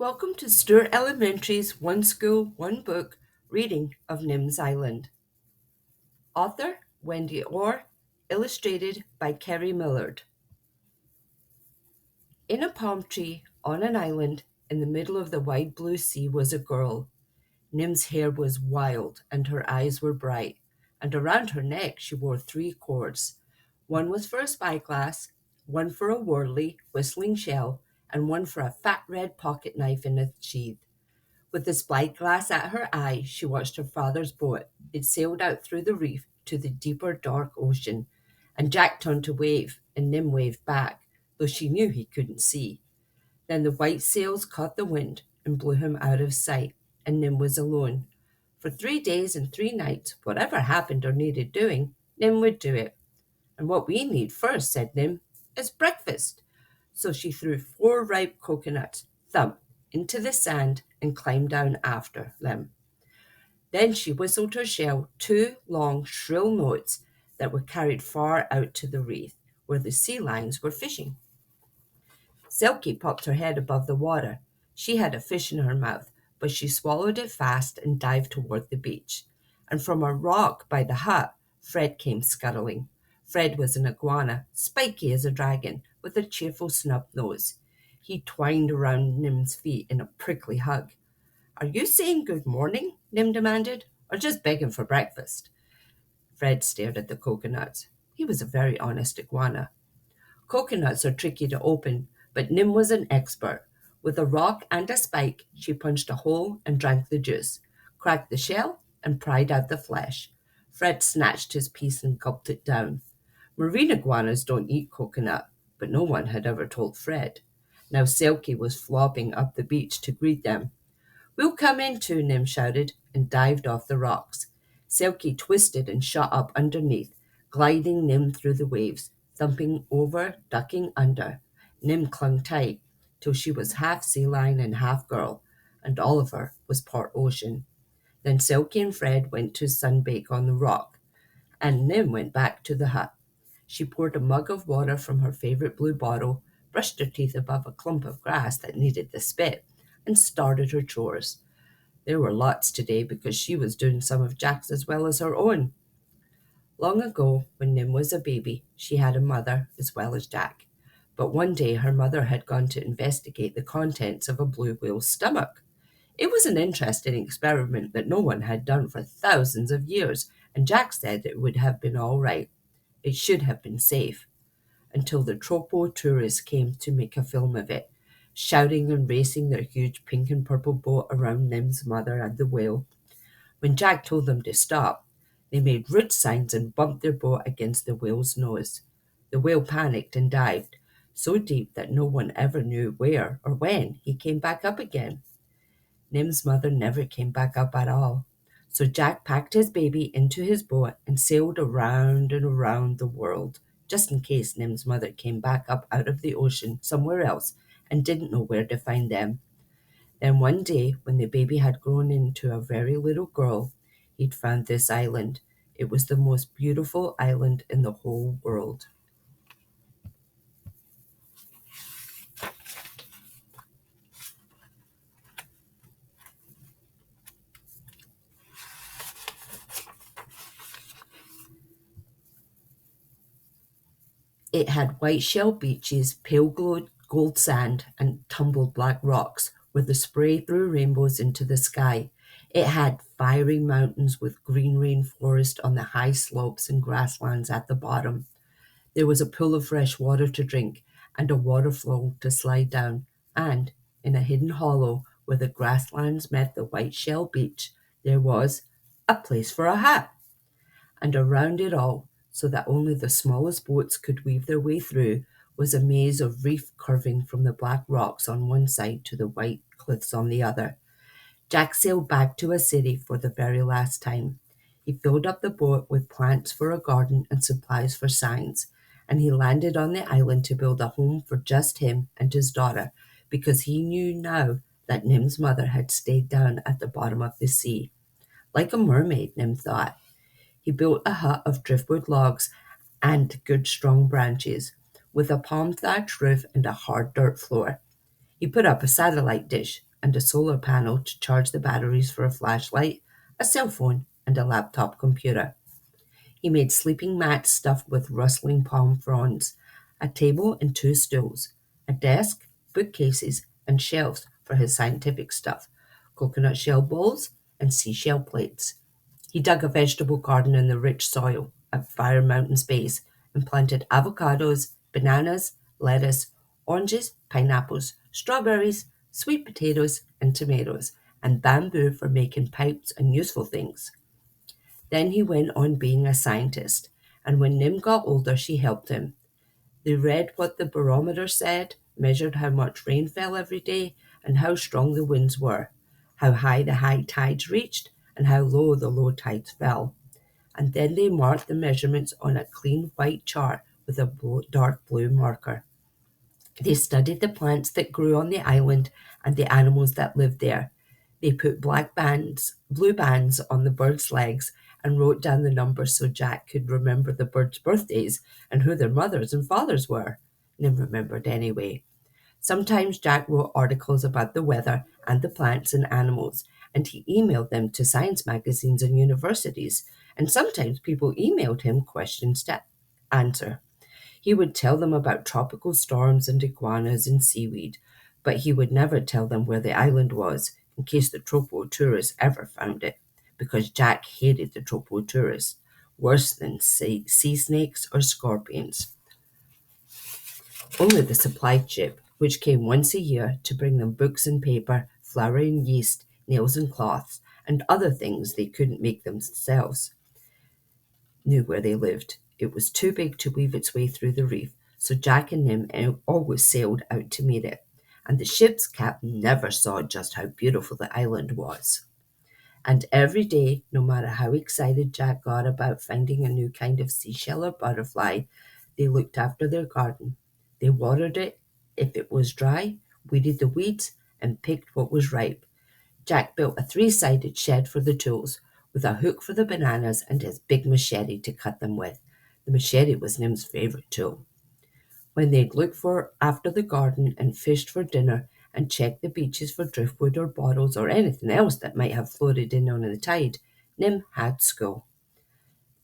Welcome to Sturt Elementary's One School, One Book reading of Nim's Island. Author Wendy Orr, illustrated by Kerry Millard. In a palm tree on an island in the middle of the wide blue sea was a girl. Nim's hair was wild and her eyes were bright, and around her neck she wore three cords. One was for a spyglass, one for a whirly, whistling shell, and one for a fat red pocket knife in a sheath. With the spyglass at her eye, she watched her father's boat. It sailed out through the reef to the deeper, dark ocean, and Jack turned to wave, and Nim waved back, though she knew he couldn't see. Then the white sails caught the wind and blew him out of sight, and Nim was alone. For 3 days and 3 nights, whatever happened or needed doing, Nim would do it. And what we need first, said Nim, is breakfast. So she threw 4 ripe coconuts, thump, into the sand and climbed down after them. Then she whistled her shell 2 long, shrill notes that were carried far out to the reef, where the sea lions were fishing. Silky popped her head above the water. She had a fish in her mouth, but she swallowed it fast and dived toward the beach. And from a rock by the hut, Fred came scuttling. Fred was an iguana, spiky as a dragon, with a cheerful snub nose. He twined around Nim's feet in a prickly hug. Are you saying good morning? Nim demanded, or just begging for breakfast? Fred stared at the coconuts. He was a very honest iguana. Coconuts are tricky to open, but Nim was an expert. With a rock and a spike, she punched a hole and drank the juice, cracked the shell, and pried out the flesh. Fred snatched his piece and gulped it down. Marine iguanas don't eat coconut, but no one had ever told Fred. Now Selkie was flopping up the beach to greet them. We'll come in too, Nim shouted, and dived off the rocks. Selkie twisted and shot up underneath, gliding Nim through the waves, thumping over, ducking under. Nim clung tight, till she was half sea lion and half girl, and Oliver was part ocean. Then Selkie and Fred went to sunbake on the rock, and Nim went back to the hut. She poured a mug of water from her favorite blue bottle, brushed her teeth above a clump of grass that needed the spit, and started her chores. There were lots today because she was doing some of Jack's as well as her own. Long ago, when Nim was a baby, she had a mother as well as Jack. But one day her mother had gone to investigate the contents of a blue whale's stomach. It was an interesting experiment that no one had done for thousands of years, and Jack said it would have been all right. It should have been safe. Until the Tropo tourists came to make a film of it, shouting and racing their huge pink and purple boat around Nim's mother and the whale. When Jack told them to stop, they made rude signs and bumped their boat against the whale's nose. The whale panicked and dived, so deep that no one ever knew where or when he came back up again. Nim's mother never came back up at all. So Jack packed his baby into his boat and sailed around and around the world, just in case Nim's mother came back up out of the ocean somewhere else and didn't know where to find them. Then one day, when the baby had grown into a very little girl, he'd found this island. It was the most beautiful island in the whole world. It had white shell beaches, pale gold sand, and tumbled black rocks, where the spray threw rainbows into the sky. It had fiery mountains with green rainforest on the high slopes and grasslands at the bottom. There was a pool of fresh water to drink and a waterfall to slide down, and in a hidden hollow where the grasslands met the white shell beach, there was a place for a hut. And around it all, so that only the smallest boats could weave their way through, was a maze of reef curving from the black rocks on one side to the white cliffs on the other. Jack sailed back to a city for the very last time. He filled up the boat with plants for a garden and supplies for signs, and he landed on the island to build a home for just him and his daughter, because he knew now that Nim's mother had stayed down at the bottom of the sea. Like a mermaid, Nim thought. He built a hut of driftwood logs and good strong branches, with a palm thatch roof and a hard dirt floor. He put up a satellite dish, and a solar panel to charge the batteries for a flashlight, a cell phone, and a laptop computer. He made sleeping mats stuffed with rustling palm fronds, a table and two stools, a desk, bookcases, and shelves for his scientific stuff, coconut shell bowls, and seashell plates. He dug a vegetable garden in the rich soil at Fire Mountain's base and planted avocados, bananas, lettuce, oranges, pineapples, strawberries, sweet potatoes, and tomatoes, and bamboo for making pipes and useful things. Then he went on being a scientist, and when Nim got older, she helped him. They read what the barometer said, measured how much rain fell every day, and how strong the winds were, how high the high tides reached, and how low the low tides fell. And then they marked the measurements on a clean white chart with a dark blue marker. They studied the plants that grew on the island and the animals that lived there. They put blue bands on the birds' legs and wrote down the numbers so Jack could remember the birds' birthdays and who their mothers and fathers were. Nim remembered anyway. Sometimes Jack wrote articles about the weather and the plants and animals, and he emailed them to science magazines and universities, and sometimes people emailed him questions to answer. He would tell them about tropical storms and iguanas and seaweed, but he would never tell them where the island was in case the tropo tourists ever found it, because Jack hated the tropo tourists worse than sea snakes or scorpions. Only the supply ship, which came once a year to bring them books and paper, flour and yeast, nails and cloths, and other things they couldn't make themselves, knew where they lived. It was too big to weave its way through the reef, so Jack and Nim always sailed out to meet it, and the ship's captain never saw just how beautiful the island was. And every day, no matter how excited Jack got about finding a new kind of seashell or butterfly, they looked after their garden. They watered it if it was dry, weeded the weeds, and picked what was ripe. Jack built a three-sided shed for the tools, with a hook for the bananas and his big machete to cut them with. The machete was Nim's favorite tool. When they'd look for after the garden and fished for dinner and checked the beaches for driftwood or bottles or anything else that might have floated in on the tide, Nim had school.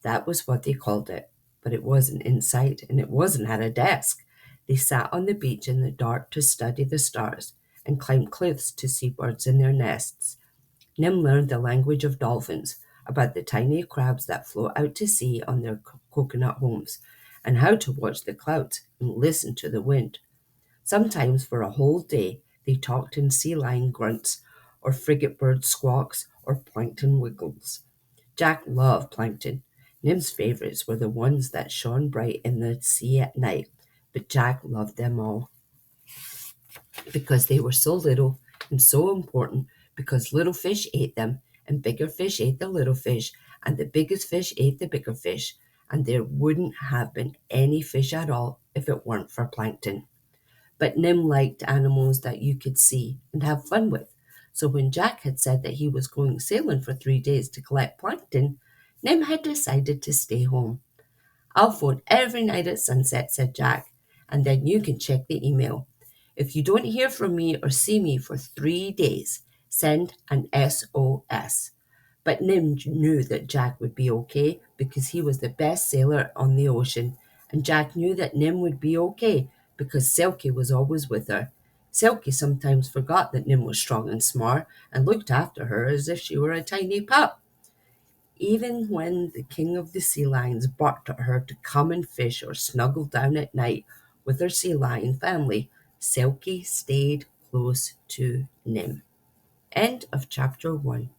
That was what they called it, but it wasn't inside and it wasn't at a desk. They sat on the beach in the dark to study the stars and climbed cliffs to see birds in their nests. Nim learned the language of dolphins, about the tiny crabs that float out to sea on their coconut homes, and how to watch the clouds and listen to the wind. Sometimes for a whole day they talked in sea lion grunts, or frigate bird squawks, or plankton wiggles. Jack loved plankton. Nim's favorites were the ones that shone bright in the sea at night, but Jack loved them all because they were so little and so important, because little fish ate them and bigger fish ate the little fish and the biggest fish ate the bigger fish, and there wouldn't have been any fish at all if it weren't for plankton. But Nim liked animals that you could see and have fun with. So when Jack had said that he was going sailing for 3 days to collect plankton, Nim had decided to stay home. "I'll phone every night at sunset," said Jack, "and then you can check the email. If you don't hear from me or see me for 3 days, send an SOS." But Nim knew that Jack would be okay because he was the best sailor on the ocean, and Jack knew that Nim would be okay because Selkie was always with her. Selkie sometimes forgot that Nim was strong and smart and looked after her as if she were a tiny pup. Even when the king of the sea lions barked at her to come and fish or snuggle down at night with her sea lion family, Selkie stayed close to Nim. End of chapter 1.